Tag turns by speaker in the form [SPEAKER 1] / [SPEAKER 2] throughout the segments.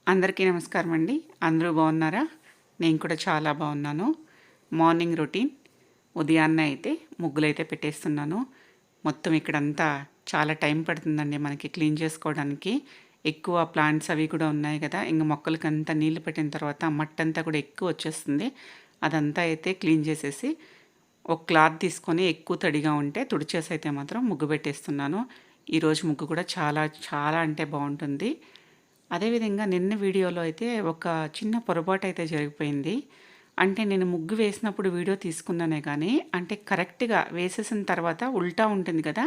[SPEAKER 1] అందరికీ నమస్కారం అండి. అందరూ బాగున్నారా? నేను కూడా చాలా బాగున్నాను. మార్నింగ్ రొటీన్ ఉదయాన్నే అయితే ముగ్గులైతే పెట్టేస్తున్నాను. మొత్తం ఇక్కడంతా చాలా టైం పడుతుందండి మనకి క్లీన్ చేసుకోవడానికి. ఎక్కువ ప్లాంట్స్ అవి కూడా ఉన్నాయి కదా! ఇంక మొక్కలకంతా నీళ్లు పెట్టిన తర్వాత మట్టంతా కూడా ఎక్కువ వచ్చేస్తుంది. అదంతా అయితే క్లీన్ చేసేసి ఒక క్లాత్ తీసుకొని ఎక్కువ తడిగా ఉంటే తుడిచేసి అయితే మాత్రం ముగ్గు పెట్టేస్తున్నాను. ఈరోజు ముగ్గు కూడా చాలా చాలా అంటే బాగుంటుంది. అదేవిధంగా నిన్న వీడియోలో అయితే ఒక చిన్న పొరపాటు అయితే జరిగిపోయింది. అంటే నేను ముగ్గు వేసినప్పుడు వీడియో తీసుకున్నానే కానీ, అంటే కరెక్ట్‌గా వేసేసిన తర్వాత ఉల్టా ఉంటుంది కదా!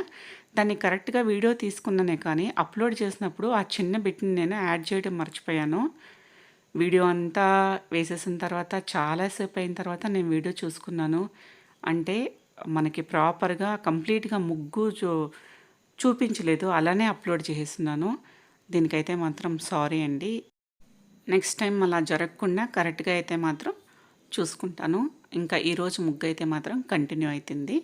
[SPEAKER 1] దాన్ని కరెక్ట్‌గా వీడియో తీసుకున్నానే కానీ, అప్‌లోడ్ చేసినప్పుడు ఆ చిన్న బిట్‌ని నేను యాడ్ చేయడం మర్చిపోయాను. వీడియో అంతా వేసేసిన తర్వాత చాలా సేపు అయిన తర్వాత నేను వీడియో చూసుకున్నాను. అంటే మనకి ప్రాపర్‌గా కంప్లీట్‌గా ముగ్గు చూపించలేదు. అలానే అప్‌లోడ్ చేసేస్తున్నాను. దీనికైతే మాత్రం సారీ అండి. నెక్స్ట్ టైం అలా జరగకుండా కరెక్ట్‌గా అయితే మాత్రం చూసుకుంటాను. ఇంకా ఈరోజు ముగ్గైతే మాత్రం కంటిన్యూ అయితుంది.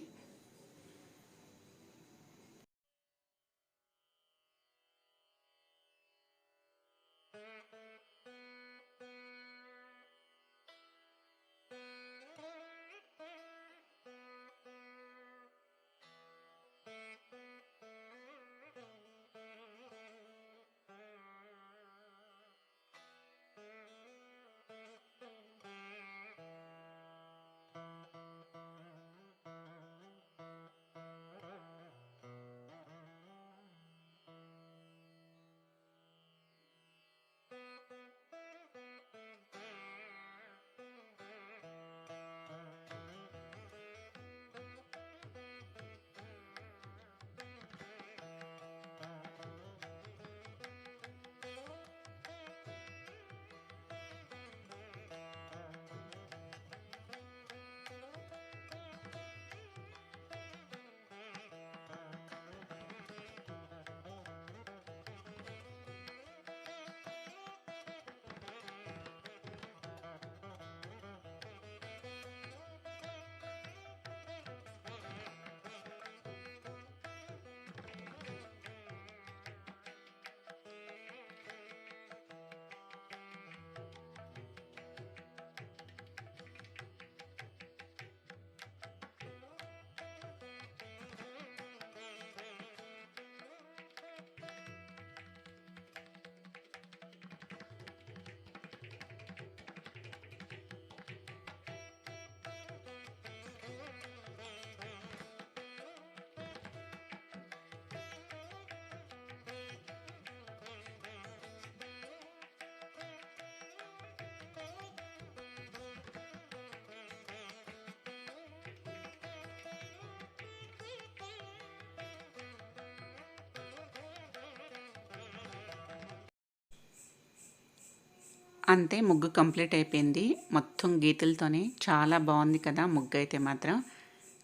[SPEAKER 1] అంతే ముగ్గు కంప్లీట్ అయిపోయింది. మొత్తం గీతలతోనే చాలా బాగుంది కదా! ముగ్గు అయితే మాత్రం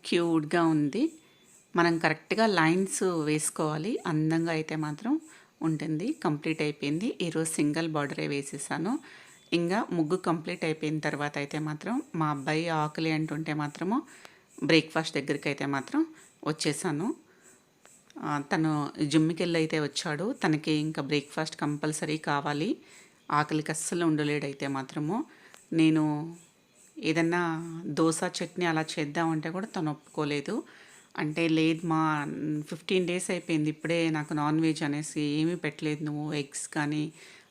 [SPEAKER 1] క్యూట్‌గా ఉంది. మనం కరెక్ట్‌గా లైన్స్ వేసుకోవాలి. అందంగా అయితే మాత్రం ఉంటుంది. కంప్లీట్ అయిపోయింది. ఈరోజు సింగిల్ బార్డరే వేసేసాను. ఇంకా ముగ్గు కంప్లీట్ అయిపోయిన తర్వాత అయితే మాత్రం మా అబ్బాయి ఆకలి అంటుంటే మాత్రము బ్రేక్‌ఫాస్ట్ దగ్గరికైతే మాత్రం వచ్చేసాను. తను జిమ్‌కెళ్ళి అయితే వచ్చాడు. తనకి ఇంకా బ్రేక్‌ఫాస్ట్ కంపల్సరీ కావాలి. ఆకలికి అస్సలు ఉండలేడైతే మాత్రము. నేను ఏదన్నా దోస, చట్నీ అలా చేద్దామంటే కూడా తను ఒప్పుకోలేదు. అంటే లేదు మా 15 డేస్ అయిపోయింది. ఇప్పుడే నాకు నాన్ వెజ్ అనేసి ఏమీ పెట్టలేదు నువ్వు. ఎగ్స్ కానీ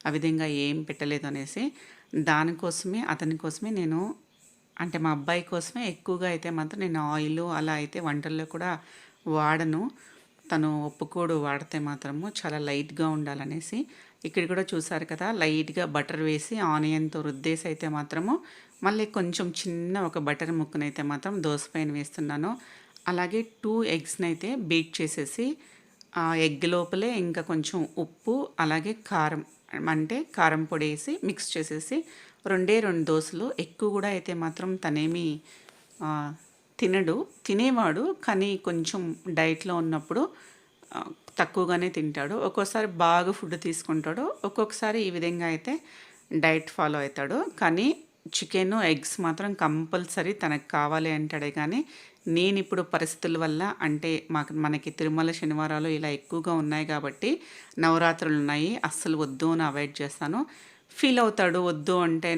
[SPEAKER 1] ఆ విధంగా ఏం పెట్టలేదు అనేసి. దానికోసమే అతని కోసమే నేను అంటే మా అబ్బాయి కోసమే ఎక్కువగా అయితే మాత్రం నేను ఆయిలు అలా అయితే వంటల్లో కూడా వాడను. తను ఒప్పుకోడు వాడితే మాత్రము చాలా లైట్‌గా ఉండాలనేసి. ఇక్కడ కూడా చూసారు కదా! లైట్‌గా బటర్ వేసి ఆనియన్‌తో రుద్దేసి అయితే మాత్రము మళ్ళీ కొంచెం చిన్న ఒక బటర్ ముక్కనైతే మాత్రం దోస పైన వేస్తున్నాను. అలాగే 2 ఎగ్స్‌నైతే బీట్ చేసేసి ఆ ఎగ్ లోపలే ఇంకా కొంచెం ఉప్పు అలాగే కారం అంటే కారం పొడి వేసి మిక్స్ చేసేసి 2 దోసలు ఎక్కువ కూడా అయితే మాత్రం తనేమి తినడు. తినేవాడు కానీ కొంచెం డైట్‌లో ఉన్నప్పుడు తక్కువగానే తింటాడు. ఒక్కోసారి బాగా ఫుడ్ తీసుకుంటాడు. ఒక్కొక్కసారి ఈ విధంగా అయితే డైట్ ఫాలో అవుతాడు. కానీ చికెను, ఎగ్స్ మాత్రం కంపల్సరీ తనకు కావాలి అంటాడే కానీ నేనిప్పుడు పరిస్థితుల వల్ల అంటే మనకి తిరుమల శనివారాలు ఇలా ఎక్కువగా ఉన్నాయి కాబట్టి నవరాత్రులు ఉన్నాయి. అస్సలు వద్దు అని అవాయిడ్ చేస్తాను. ఫీల్ అవుతాడు. వద్దు అంటే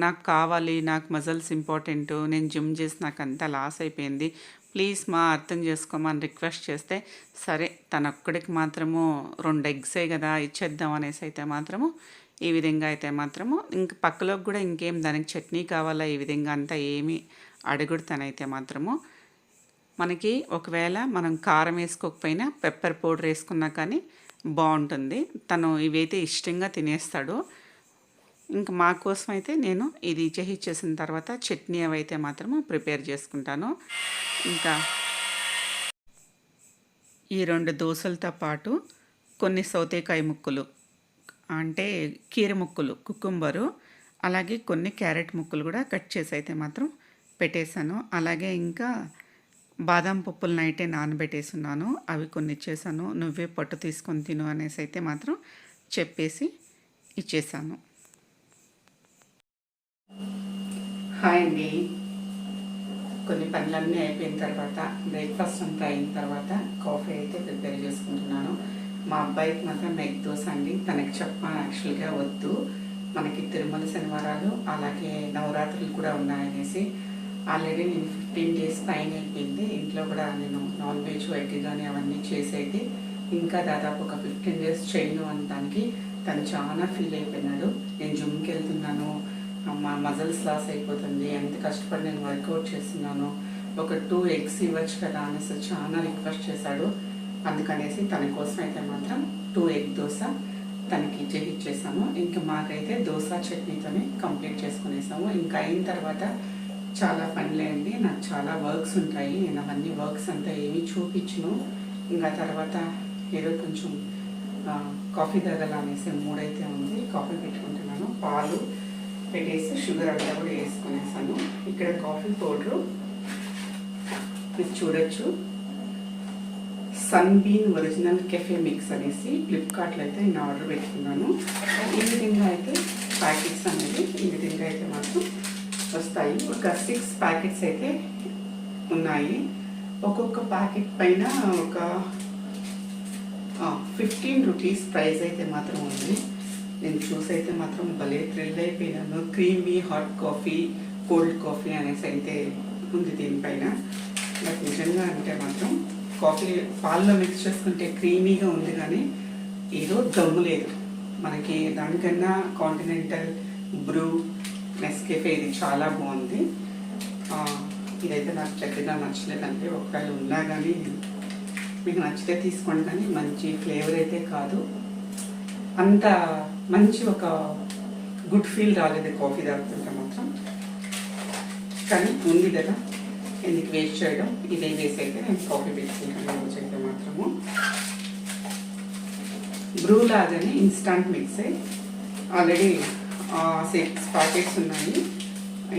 [SPEAKER 1] నాకు కావాలి, నాకు మజిల్స్ ఇంపార్టెంటు, నేను జిమ్ చేసి నాకంతా లాస్ అయిపోయింది, ప్లీజ్ మా అర్థం చేసుకోమని రిక్వెస్ట్ చేస్తే, సరే తనొక్కడికి మాత్రము 2 ఎగ్సే కదా ఇచ్చేద్దాం అనేసి అయితే మాత్రము ఈ విధంగా అయితే మాత్రము ఇంక పక్కలోకి కూడా ఇంకేం దానికి చట్నీ కావాలా ఈ విధంగా అంతా ఏమీ అడగడు తనైతే మాత్రము. మనకి ఒకవేళ మనం కారం వేసుకోకపోయినా పెప్పర్ పౌడర్ వేసుకున్నా కానీ బాగుంటుంది. తను ఇవైతే ఇష్టంగా తినేస్తాడు. ఇంకా మా కోసం అయితే నేను ఇది చేసిన తర్వాత చట్నీ అవైతే మాత్రము ప్రిపేర్ చేసుకుంటాను. ఇంకా ఈ 2 దోసలతో పాటు కొన్ని సౌతేకాయ ముక్కలు, అంటే కీర ముక్కలు, కుకుంబరు, అలాగే కొన్ని క్యారెట్ ముక్కలు కూడా కట్ చేసి అయితే మాత్రం పెట్టేశాను. అలాగే ఇంకా బాదం పప్పులు నైటే నానబెట్టేస్తున్నాను, అవి కొన్ని ఇచ్చేసాను. నువ్వే పట్టు తీసుకొని తిను అనేసి అయితే మాత్రం చెప్పేసి ఇచ్చేసాను. హాయ్ అండి. కొన్ని పనులన్నీ అయిపోయిన తర్వాత, బ్రేక్ఫాస్ట్ అంతా అయిన తర్వాత కాఫీ అయితే ప్రిపేర్ చేసుకుంటున్నాను. మా అబ్బాయికి మాత్రం ఎగ్ దోశ అండి. తనకి చెప్పాను యాక్చువల్గా వద్దు, మనకి తిరుమల శనివారాలు అలాగే నవరాత్రులు కూడా ఉన్నాయనేసి. ఆల్రెడీ నేను 15 days పైన అయిపోయింది. ఇంట్లో కూడా నేను నాన్ వెజ్ ఎగ్ కానీ అవన్నీ చేసి అయితే ఇంకా దాదాపు ఒక 15 days చేయను అనడానికి తను చాలా ఫీల్ అయిపోయినాడు. నేను జిమ్కి వెళ్తున్నాను, మా మజిల్స్ లాస్ అయిపోతుంది, ఎంత కష్టపడి నేను వర్కౌట్ చేస్తున్నాను, ఒక 2 eggs ఇవ్వచ్చు కదా అనేసి చాలా రిక్వెస్ట్ చేశాడు. అందుకనేసి తన కోసం అయితే మాత్రం 2 egg దోశ తనకి ఇచ్చేసాము. ఇంకా మాకైతే దోశ చట్నీతోనే కంప్లీట్ చేసుకునేసాము. ఇంకా అయిన తర్వాత చాలా పనులే అండి, నాకు చాలా వర్క్స్ ఉంటాయి. నేను అవన్నీ వర్క్స్ అంతా ఏమీ చూపించను. ఇంకా తర్వాత ఏదో కొంచెం కాఫీ తాగాలనేసి మూడైతే ఉంది, కాఫీ పెట్టుకుంటున్నాను. పాలు పెట్టేసి షుగర్ అంతా కూడా వేసుకునేసాను. ఇక్కడ కాఫీ పౌడరు మీరు చూడొచ్చు, సన్బీన్ ఒరిజినల్ కెఫే మిక్స్ అనేసి ఫ్లిప్కార్ట్లో అయితే నేను ఆర్డర్ పెట్టుకున్నాను. ఈ విధంగా అయితే ప్యాకెట్స్ అనేది ఈ విధంగా అయితే మాత్రం వస్తాయి. ఒక 6 ప్యాకెట్స్ అయితే ఉన్నాయి. ఒక్కొక్క ప్యాకెట్ పైన ఒక 15 rupees ప్రైస్ అయితే మాత్రం ఉంది. నేను చూసి అయితే మాత్రం భలే థ్రిల్ అయిపోయినాను. Creamy hot coffee, cold coffee అనేసి అయితే ఉంది దీనిపైన. బట్ నిజంగా అంటే మాత్రం కాఫీ పాల్లో మిక్స్ చేసుకుంటే క్రీమీగా ఉంది, కానీ ఏదో దమ్ము లేదు మనకి. దానికన్నా కాంటినెంటల్, బ్రూ, నెస్కేఫే ఇది చాలా బాగుంది. ఇదైతే నాకు చక్కగా నచ్చలేదంటే, ఒకవేళ ఉన్నా కానీ మీకు నచ్చితే తీసుకోండి, కానీ మంచి ఫ్లేవర్ అయితే కాదు, అంత మంచి ఒక గుడ్ ఫీల్ రాలేదు కాఫీ తాగుతుంటే మాత్రం. కానీ ఉంది కదా, ఎందుకు వేస్ట్ చేయడం, ఇదే వేసి అయితే నేను కాఫీ పెట్టుకుంటాను రోజు అయితే మాత్రము. బ్రూ లాగానే ఇన్స్టంట్ మిక్సే. ఆల్రెడీ 6 ప్యాకెట్స్ ఉన్నాయి,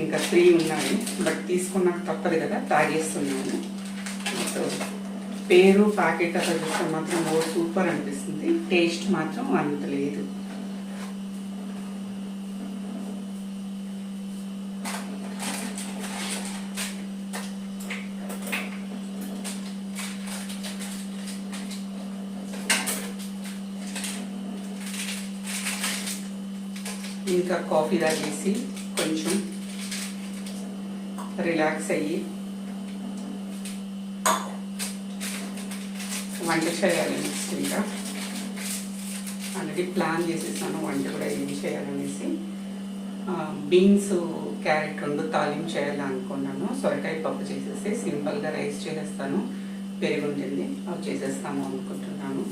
[SPEAKER 1] ఇంకా 3 ఉన్నాయి. బట్ తీసుకున్నాక తప్పదు కదా, తాగేస్తున్నాను. పేరు ప్యాకెట్ అట్లా చూస్తే మాత్రం సూపర్ అనిపిస్తుంది, టేస్ట్ మాత్రం అంత లేదు. ఇంకా కాఫీ తాగేసి కొంచెం రిలాక్స్ అయ్యి వంట చేయాలి. నెక్స్ట్ ఇంకా ఆల్రెడీ ప్లాన్ చేసేసాను వంట కూడా ఏం చేయాలనేసి. బీన్స్, క్యారెట్ 2 తాలింపు చేయాలనుకున్నాను. సొరకాయ పప్పు చేసేసి సింపుల్గా రైస్ చేసేస్తాను, పెరుగు ఉంటుంది అవి చేసేస్తాము అనుకుంటున్నాను.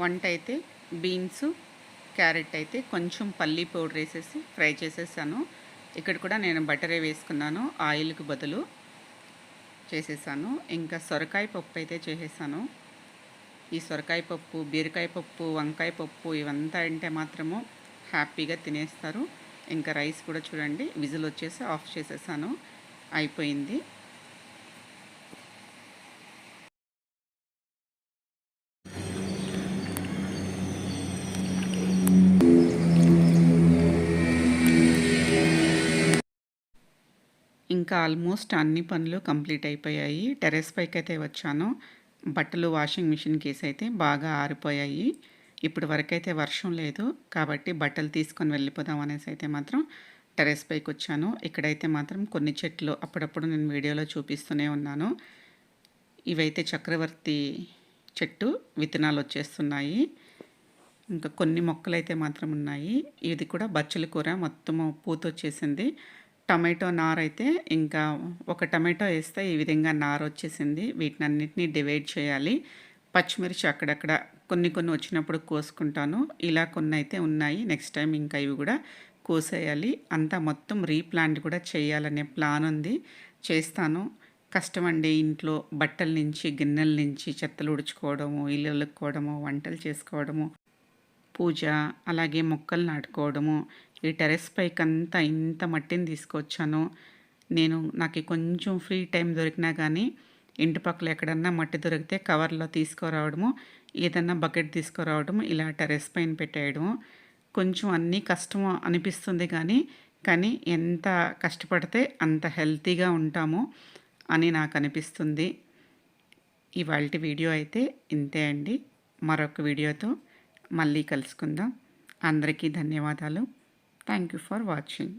[SPEAKER 1] వంట అయితే బీన్స్, క్యారెట్ అయితే కొంచెం పల్లీ పౌడర్ వేసేసి ఫ్రై చేసేసాను. ఇక్కడ కూడా నేను బటరే వేసుకున్నాను ఆయిల్కి బదులు. చేసేసాను. ఇంకా సొరకాయ పప్పు అయితే చేసేసాను. ఈ సొరకాయ పప్పు, బీరకాయ పప్పు, వంకాయ పప్పు ఇవంతా అంటే మాత్రము హ్యాపీగా తినేస్తారు. ఇంకా రైస్ కూడా చూడండి విజిల్ వచ్చేసి ఆఫ్ చేసేసాను. అయిపోయింది. ఇంకా ఆల్మోస్ట్ అన్ని పనులు కంప్లీట్ అయిపోయాయి. టెర్రస్ పైకైతే వచ్చాను. బట్టలు వాషింగ్ మిషన్‌కేసి అయితే బాగా ఆరిపోయాయి. ఇప్పుడు వరకైతే వర్షం లేదు. కాబట్టి బట్టలు తీసుకొని వెళ్ళిపోదాం అనేసి అయితే మాత్రం టెర్రస్ పైకొచ్చాను. ఇక్కడైతే మాత్రం కొన్ని చెట్లు అప్పుడప్పుడు నేను వీడియోలో చూపిస్తూనే ఉన్నాను. ఇవైతే చక్రవర్తి చెట్టు విత్తనాలు వచ్చేస్తున్నాయి. ఇంకా కొన్ని మొక్కలైతే మాత్రం ఉన్నాయి. ఇది కూడా బచ్చలి కూర మొత్తము పూతొచ్చేసింది. టమాటో నారైతే ఇంకా ఒక టమాటో వేస్తే ఈ విధంగా నారొచ్చేసింది. వీటినన్నిటిని డివైడ్ చేయాలి. పచ్చిమిర్చి అక్కడక్కడ కొన్ని కొన్ని వచ్చినప్పుడు కోసుకుంటాను. ఇలా కొన్నైతే ఉన్నాయి. నెక్స్ట్ టైం ఇంకా ఇవి కూడా కోసేయాలి. అంతా మొత్తం రీప్లాంట్ కూడా చేయాలనే ప్లాన్ ఉంది. చేస్తాను. కష్టమండి ఇంట్లో బట్టల నుంచి, గిన్నెల నుంచి చెత్తలు ఉడుచుకోవడము, ఇల్లు అలుక్కోవడము, వంటలు చేసుకోవడము, పూజ, అలాగే మొక్కలు నాటుకోవడము. ఈ టెర్రస్ పైకంతా ఇంత మట్టిని తీసుకొచ్చాను. నాకు కొంచెం ఫ్రీ టైం దొరికినా కానీ ఇంటి పక్కల ఎక్కడన్నా మట్టి దొరికితే కవర్లో తీసుకురావడము, ఏదన్నా బకెట్ తీసుకురావడము, ఇలా టెర్రస్ పైన పెట్టేయడము. కొంచెం అన్నీ కష్టం అనిపిస్తుంది కానీ ఎంత కష్టపడితే అంత హెల్తీగా ఉంటాము అని నాకు అనిపిస్తుంది. ఇవాల్టి వీడియో అయితే ఇంతే అండి. మరొక వీడియోతో మళ్ళీ కలుసుకుందాం. అందరికీ ధన్యవాదాలు. Thank you for watching.